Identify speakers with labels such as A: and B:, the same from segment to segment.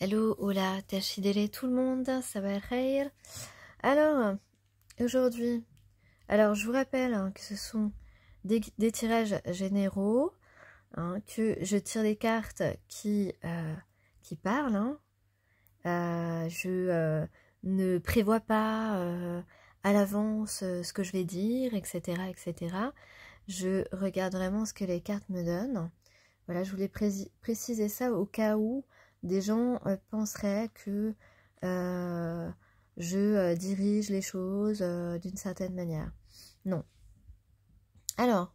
A: Hello, hola, tachidele tout le monde, ça va khair. Alors, aujourd'hui, je vous rappelle que ce sont des tirages généraux, que je tire des cartes qui parlent. Je ne prévois pas à l'avance ce que je vais dire, etc., etc. Je regarde vraiment ce que les cartes me donnent. Voilà, je voulais préciser ça au cas où des gens penseraient que je dirige les choses d'une certaine manière. Non. Alors,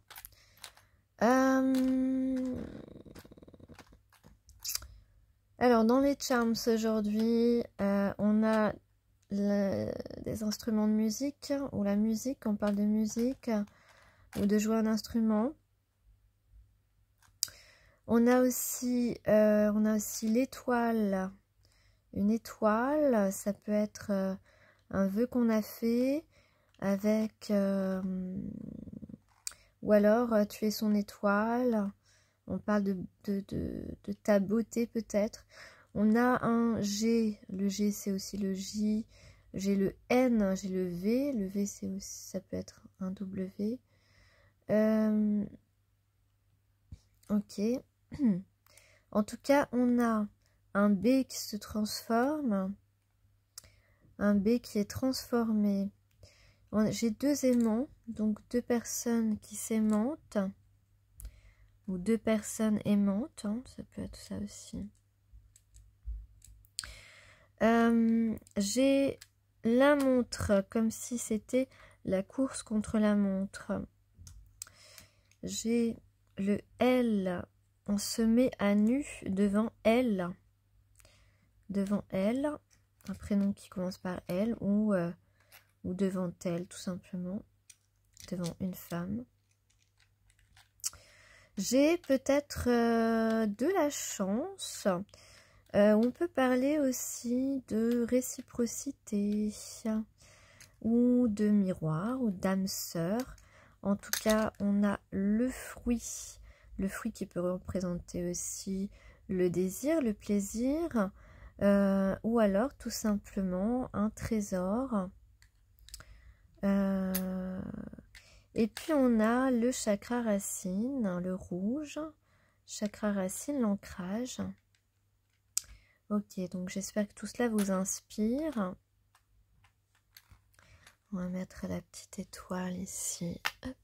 A: dans les charms aujourd'hui, on a des instruments de musique, ou la musique, on parle de musique, ou de jouer un instrument. On a aussi l'étoile. Une étoile, ça peut être un vœu qu'on a fait avec... ou alors, tu es son étoile. On parle de ta beauté peut-être. On a un G. Le G, c'est aussi le J. J'ai le N, j'ai le V. Le V, c'est aussi, ça peut être un W. Ok. En tout cas, on a un B qui se transforme. Un B qui est transformé. J'ai deux aimants, donc deux personnes qui s'aimantent. Ou deux personnes aimantes, ça peut être ça aussi. J'ai la montre, comme si c'était la course contre la montre. J'ai le L, on se met à nu devant elle. Devant elle, un prénom qui commence par L, ou devant elle, tout simplement. Devant une femme. J'ai peut-être de la chance. On peut parler aussi de réciprocité ou de miroir ou d'âme sœur. En tout cas, on a le fruit qui peut représenter aussi le désir, le plaisir, ou alors tout simplement un trésor. Et puis on a le chakra racine, le rouge, chakra racine, l'ancrage. Ok, donc j'espère que tout cela vous inspire. On va mettre la petite étoile ici. Hop.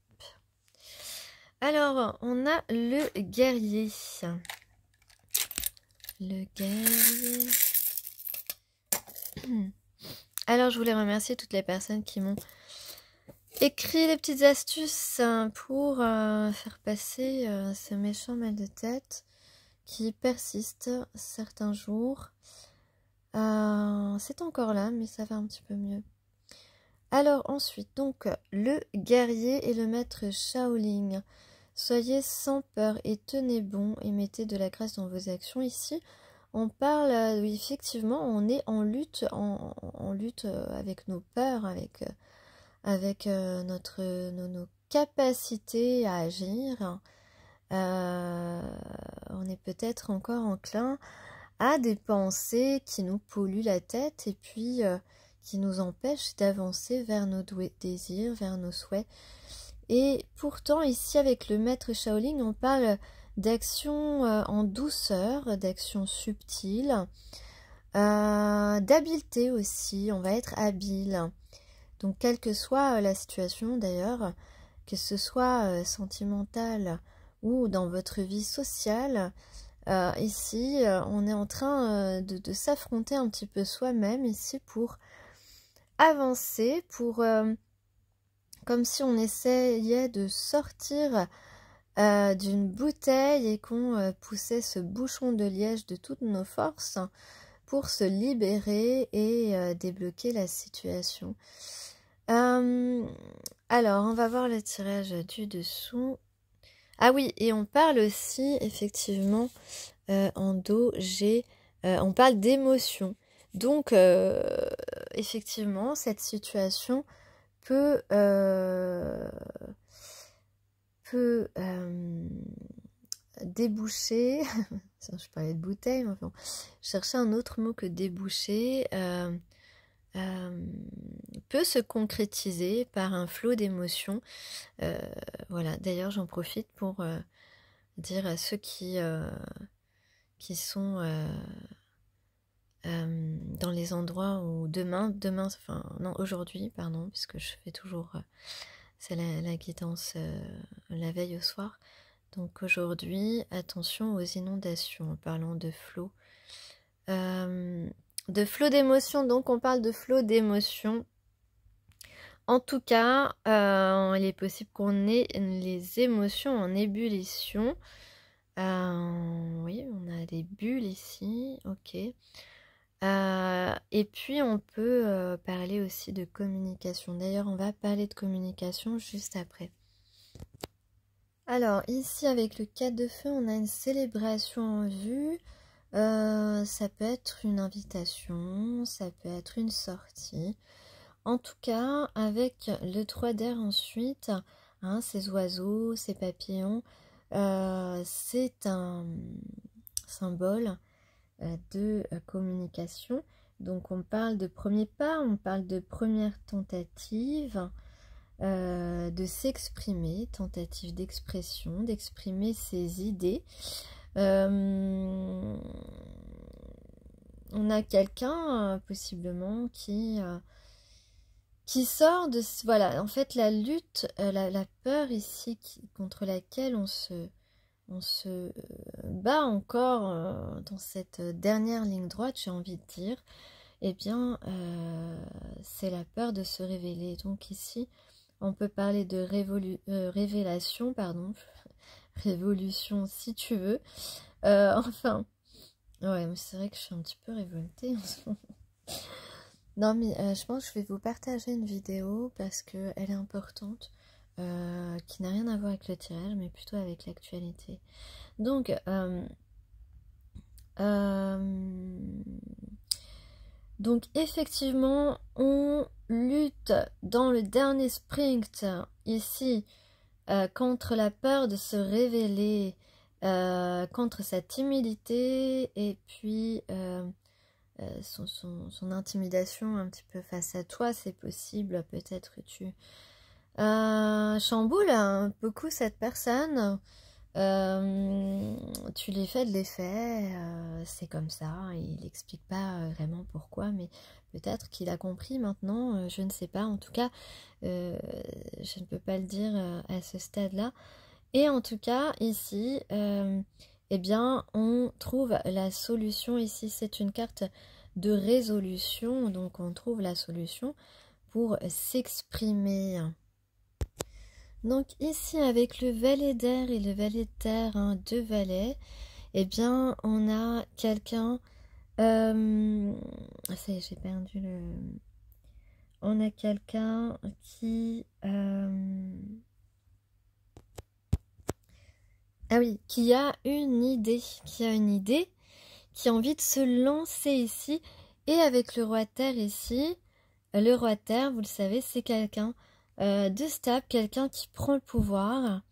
A: Alors, on a le guerrier. Le guerrier. Alors, je voulais remercier toutes les personnes qui m'ont écrit des petites astuces pour faire passer ce méchant mal de tête qui persiste certains jours. C'est encore là, mais ça va un petit peu mieux. Alors ensuite, donc, le guerrier et le maître Shaolin. Soyez sans peur et tenez bon et mettez de la grâce dans vos actions. Ici, on parle, oui, effectivement, on est en lutte, en lutte avec nos peurs, avec nos capacités à agir. On est peut-être encore enclin à des pensées qui nous polluent la tête et puis qui nous empêchent d'avancer vers nos désirs, vers nos souhaits. Et pourtant, ici, avec le maître Shaolin, on parle d'action en douceur, d'action subtile, d'habileté aussi, on va être habile. Donc, quelle que soit la situation d'ailleurs, que ce soit sentimentale ou dans votre vie sociale, ici, on est en train de s'affronter un petit peu soi-même ici pour avancer, pour comme si on essayait de sortir d'une bouteille et qu'on poussait ce bouchon de liège de toutes nos forces pour se libérer et débloquer la situation. Alors, on va voir le tirage du dessous. Ah oui, et on parle aussi, effectivement, en dos, on parle d'émotion. Donc, effectivement, cette situation peut débouché, je parlais de bouteille, mais enfin, je cherchais un autre mot que débouché, peut se concrétiser par un flot d'émotions. Voilà, d'ailleurs j'en profite pour dire à ceux qui sont dans les endroits où demain, enfin non, aujourd'hui, pardon, puisque je fais toujours, c'est la guidance la veille au soir. Donc aujourd'hui, attention aux inondations, en parlant de flot. De flot d'émotions, donc on parle de flot d'émotions. En tout cas, il est possible qu'on ait les émotions en ébullition. Oui, on a des bulles ici, ok. Et puis on peut parler aussi de communication. D'ailleurs, on va parler de communication juste après. Alors, ici, avec le 4 de feu, on a une célébration en vue. Ça peut être une invitation, ça peut être une sortie. En tout cas, avec le 3 d'air ensuite, hein, ces oiseaux, ces papillons, c'est un symbole de communication. Donc on parle de premier pas, on parle de première tentative, de s'exprimer, tentative d'expression, d'exprimer ses idées. On a quelqu'un possiblement qui sort de... Voilà, en fait la lutte, la peur ici contre laquelle on se bat encore dans cette dernière ligne droite, j'ai envie de dire, eh bien, c'est la peur de se révéler. Donc ici, on peut parler de révélation, pardon, révolution si tu veux. Enfin, ouais, mais c'est vrai que je suis un petit peu révoltée en ce moment. Non, mais je pense que je vais vous partager une vidéo parce qu'elle est importante, qui n'a rien à voir avec le tirage, mais plutôt avec l'actualité. Donc, effectivement, on lutte dans le dernier sprint ici contre la peur de se révéler, contre sa timidité et puis son intimidation un petit peu face à toi. C'est possible, peut-être que tu chamboules beaucoup cette personne. Tu les fais de l'effet, c'est comme ça, il n'explique pas vraiment pourquoi, mais peut-être qu'il a compris maintenant, je ne sais pas, en tout cas, je ne peux pas le dire à ce stade-là. Et en tout cas, ici, eh bien, on trouve la solution, ici c'est une carte de résolution, donc on trouve la solution pour s'exprimer. Donc ici avec le valet d'air et le valet de terre, hein, deux valets, eh bien on a quelqu'un, ça y est, j'ai perdu le... On a quelqu'un qui... Ah oui, qui a une idée, qui a envie de se lancer ici. Et avec le roi de terre ici, le roi de terre, vous le savez, c'est quelqu'un de stable, quelqu'un qui prend le pouvoir.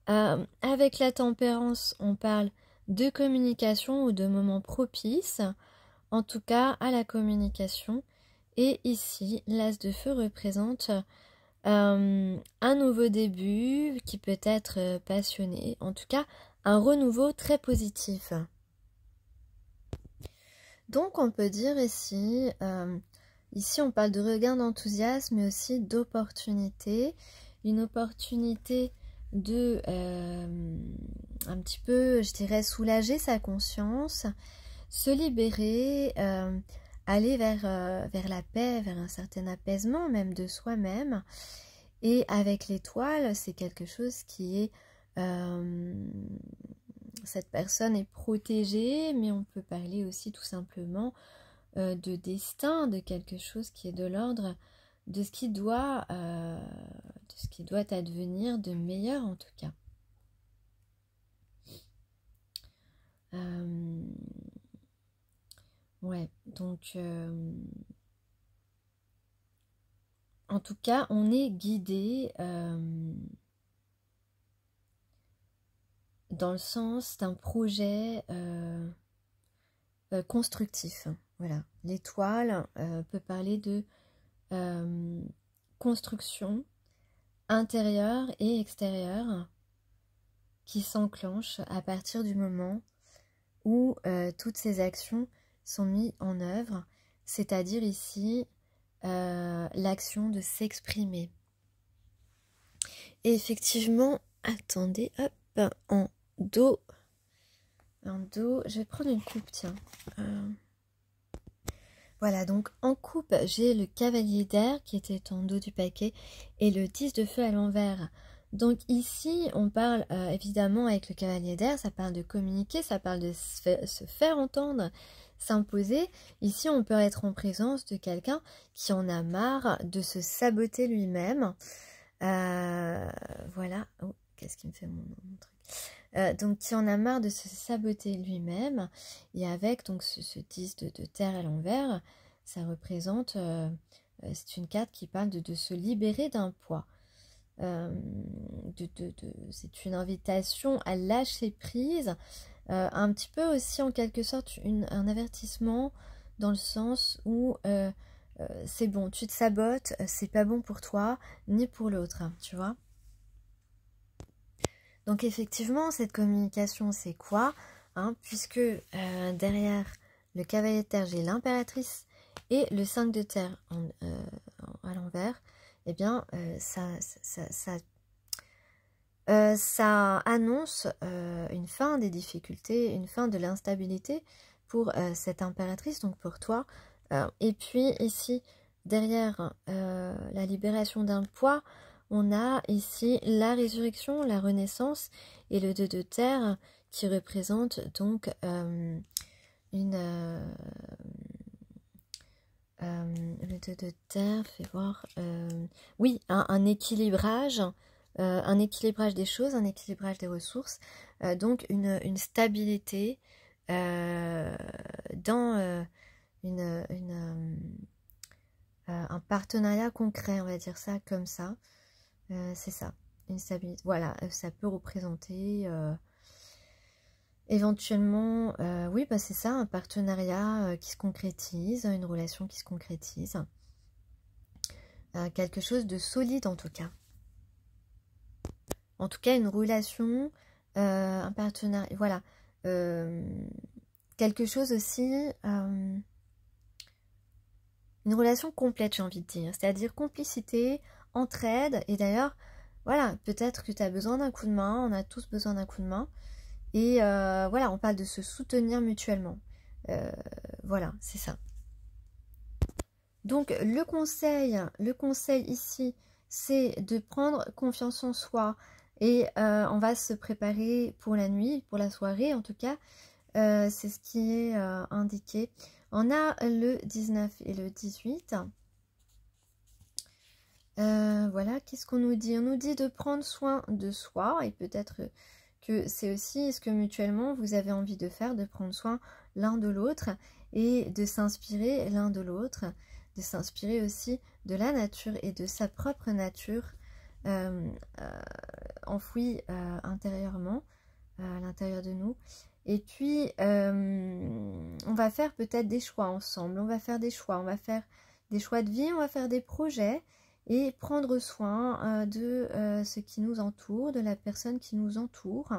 A: Avec la tempérance, on parle de communication ou de moments propices, en tout cas à la communication. Et ici, l'as de feu représente un nouveau début qui peut être passionné, en tout cas un renouveau très positif. Donc on peut dire ici, ici on parle de regain d'enthousiasme mais aussi d'opportunité, une opportunité de un petit peu, je dirais, soulager sa conscience, se libérer, aller vers la paix, vers un certain apaisement même de soi-même. Et avec l'étoile, c'est quelque chose qui est... cette personne est protégée, mais on peut parler aussi tout simplement de destin, de quelque chose qui est de l'ordre de ce qui doit advenir de meilleur en tout cas. Ouais, donc en tout cas, on est guidé dans le sens d'un projet constructif. Voilà, l'étoile peut parler de construction intérieure et extérieure qui s'enclenche à partir du moment où toutes ces actions sont mises en œuvre, c'est-à-dire ici l'action de s'exprimer. Et effectivement, attendez, hop, en dos, je vais prendre une coupe, tiens. Voilà, donc en coupe, j'ai le cavalier d'air qui était en dos du paquet et le 10 de feu à l'envers. Donc ici, on parle évidemment avec le cavalier d'air, ça parle de communiquer, ça parle de se faire entendre, s'imposer. Ici, on peut être en présence de quelqu'un qui en a marre de se saboter lui-même. Voilà. Oh, qu'est-ce qui me fait mon truc donc qui en a marre de se saboter lui-même, et avec donc ce 10 de terre à l'envers, ça représente, c'est une carte qui parle de se libérer d'un poids. C'est une invitation à lâcher prise, un petit peu aussi en quelque sorte un avertissement dans le sens où c'est bon, tu te sabotes, c'est pas bon pour toi ni pour l'autre, tu vois. Donc effectivement, cette communication, c'est quoi puisque derrière le cavalier de terre, j'ai l'impératrice et le 5 de terre à l'envers, eh bien, ça annonce une fin des difficultés, une fin de l'instabilité pour cette impératrice, donc pour toi. Et puis ici, derrière la libération d'un poids, on a ici la résurrection, la renaissance et le 2 de terre qui représente donc le 2 de terre, fait voir, oui, un équilibrage des choses, un équilibrage des ressources, donc une stabilité dans un partenariat concret, on va dire ça comme ça. C'est ça, une stabilité. Voilà, ça peut représenter éventuellement, oui, bah c'est ça, un partenariat qui se concrétise, une relation qui se concrétise. Quelque chose de solide en tout cas. En tout cas, une relation, un partenariat, voilà. Quelque chose aussi, une relation complète, j'ai envie de dire. C'est-à-dire complicité, entraide, et d'ailleurs, voilà, peut-être que tu as besoin d'un coup de main, on a tous besoin d'un coup de main. Et voilà, on parle de se soutenir mutuellement. Voilà, c'est ça. Donc le conseil ici, c'est de prendre confiance en soi. Et on va se préparer pour la nuit, pour la soirée en tout cas. C'est ce qui est indiqué. On a le 19 et le 18. Voilà, qu'est-ce qu'on nous dit? On nous dit de prendre soin de soi, et peut-être que c'est aussi ce que mutuellement vous avez envie de faire, de prendre soin l'un de l'autre et de s'inspirer l'un de l'autre, de s'inspirer aussi de la nature et de sa propre nature enfouie intérieurement, à l'intérieur de nous. Et puis, on va faire peut-être des choix ensemble, on va faire des choix de vie, on va faire des projets, et prendre soin de ce qui nous entoure, de la personne qui nous entoure.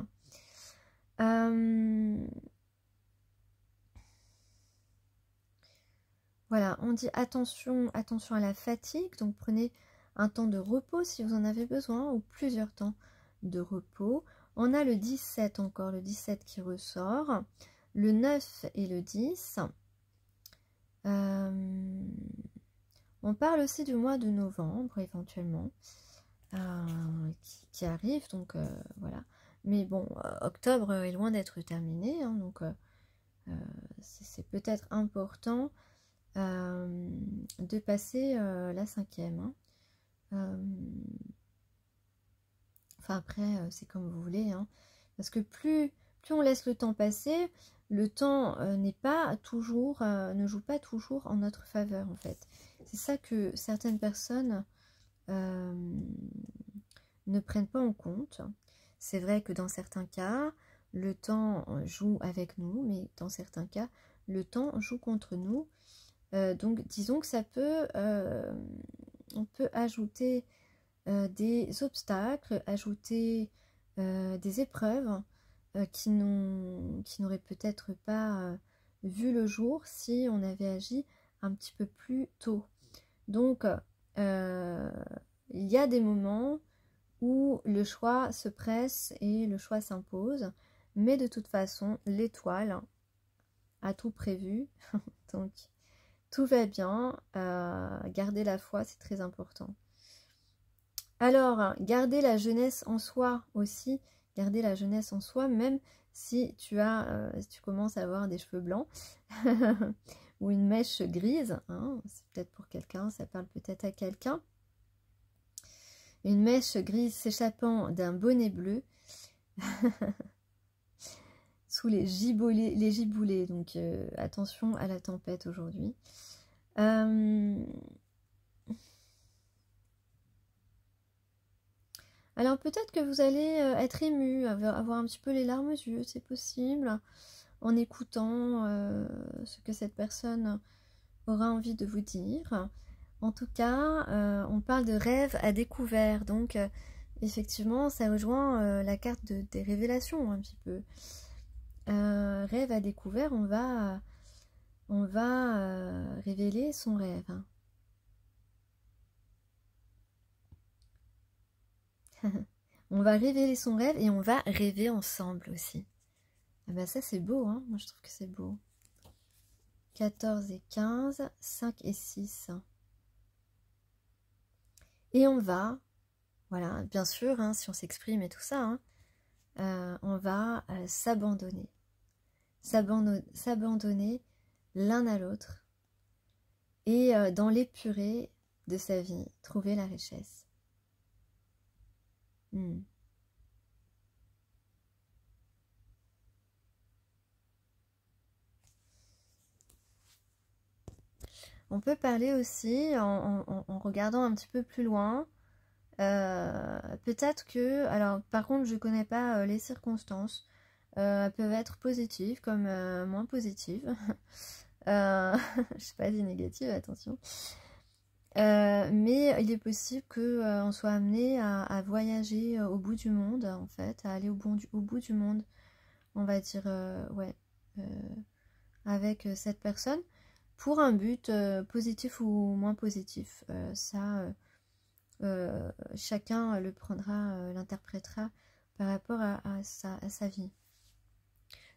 A: Voilà, on dit attention à la fatigue, donc prenez un temps de repos si vous en avez besoin, ou plusieurs temps de repos. On a le 17 encore, le 17 qui ressort, le 9 et le 10. On parle aussi du mois de novembre éventuellement qui arrive, donc voilà. Mais bon, octobre est loin d'être terminé, hein, donc c'est peut-être important de passer la 5e. Enfin après, c'est comme vous voulez, hein, parce que plus on laisse le temps passer, le temps n'est pas toujours, ne joue pas toujours en notre faveur en fait. C'est ça que certaines personnes ne prennent pas en compte. C'est vrai que dans certains cas, le temps joue avec nous, mais dans certains cas, le temps joue contre nous. Donc disons que ça peut, on peut ajouter des obstacles, ajouter des épreuves qui n'auraient peut-être pas vu le jour si on avait agi un petit peu plus tôt. Donc, il y a des moments où le choix se presse et le choix s'impose, mais de toute façon, l'étoile a tout prévu, donc tout va bien. Garder la foi, c'est très important. Alors, garder la jeunesse en soi aussi, garder la jeunesse en soi, même si tu commences à avoir des cheveux blancs ou une mèche grise, hein, c'est peut-être pour quelqu'un, ça parle peut-être à quelqu'un. Une mèche grise s'échappant d'un bonnet bleu sous les giboulées, donc attention à la tempête aujourd'hui. Alors peut-être que vous allez être ému, avoir un petit peu les larmes aux yeux, c'est possible, en écoutant ce que cette personne aura envie de vous dire. En tout cas, on parle de rêve à découvert, donc effectivement ça rejoint la carte des révélations un petit peu. Rêve à découvert, on va révéler son rêve. On va révéler son rêve et on va rêver ensemble aussi. Ah bah ça c'est beau, hein. Moi je trouve que c'est beau. 14 et 15, 5 et 6. Et on va, voilà, bien sûr, hein, si on s'exprime et tout ça, hein, on va s'abandonner. S'abandonner l'un à l'autre. Et dans l'épurée de sa vie, trouver la richesse. On peut parler aussi en regardant un petit peu plus loin. Peut-être que, alors par contre je connais pas les circonstances, elles peuvent être positives comme moins positives. Je sais pas dit négatives, attention. Mais il est possible que on soit amené à voyager au bout du monde, en fait, à aller au bout du monde, on va dire, ouais, avec cette personne, pour un but positif ou moins positif. Chacun le prendra, l'interprétera par rapport à sa vie.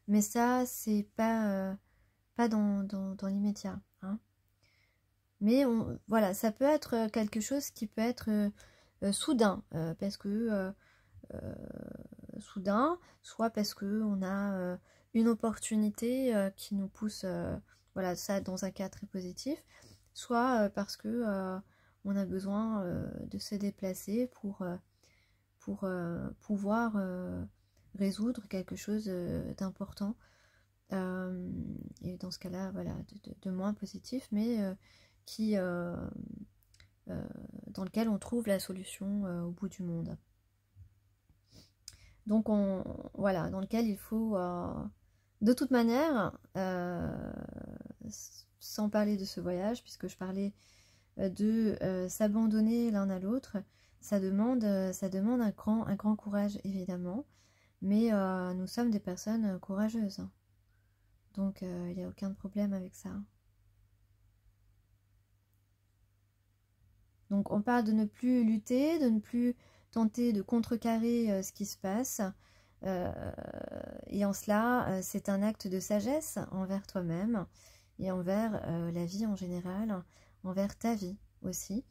A: Mais ça, c'est pas dans l'immédiat, hein. Mais voilà, ça peut être quelque chose qui peut être soudain, parce que soudain, soit parce que on a une opportunité qui nous pousse, voilà, ça dans un cas très positif, soit parce que on a besoin de se déplacer pour pouvoir résoudre quelque chose d'important. Et dans ce cas-là, voilà, de moins positif, mais dans lequel on trouve la solution au bout du monde. Donc voilà, dans lequel il faut, de toute manière, sans parler de ce voyage, puisque je parlais de s'abandonner l'un à l'autre, ça demande un grand courage évidemment, mais nous sommes des personnes courageuses, hein. Donc il n'y a aucun problème avec ça. Donc on parle de ne plus lutter, de ne plus tenter de contrecarrer ce qui se passe. Et en cela, c'est un acte de sagesse envers toi-même et envers la vie en général, envers ta vie aussi.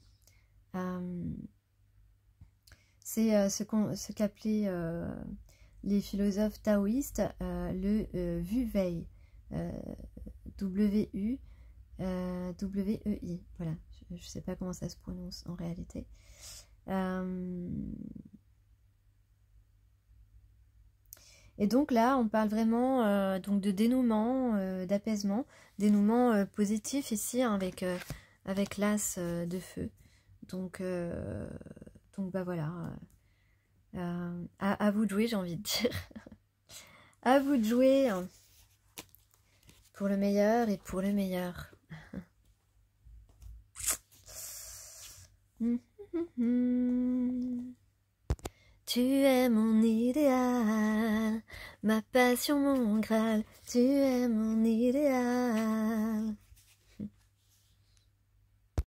A: C'est ce qu'appelaient les philosophes taoïstes le Wu Wei. W-U W-E-I, voilà, je ne sais pas comment ça se prononce en réalité. Et donc là, on parle vraiment donc de dénouement, d'apaisement, dénouement positif ici, hein, avec l'as de feu. Donc bah voilà, à vous de jouer, j'ai envie de dire. À vous de jouer pour le meilleur et pour le meilleur. Tu es mon idéal, ma passion, mon Graal. Tu es mon idéal.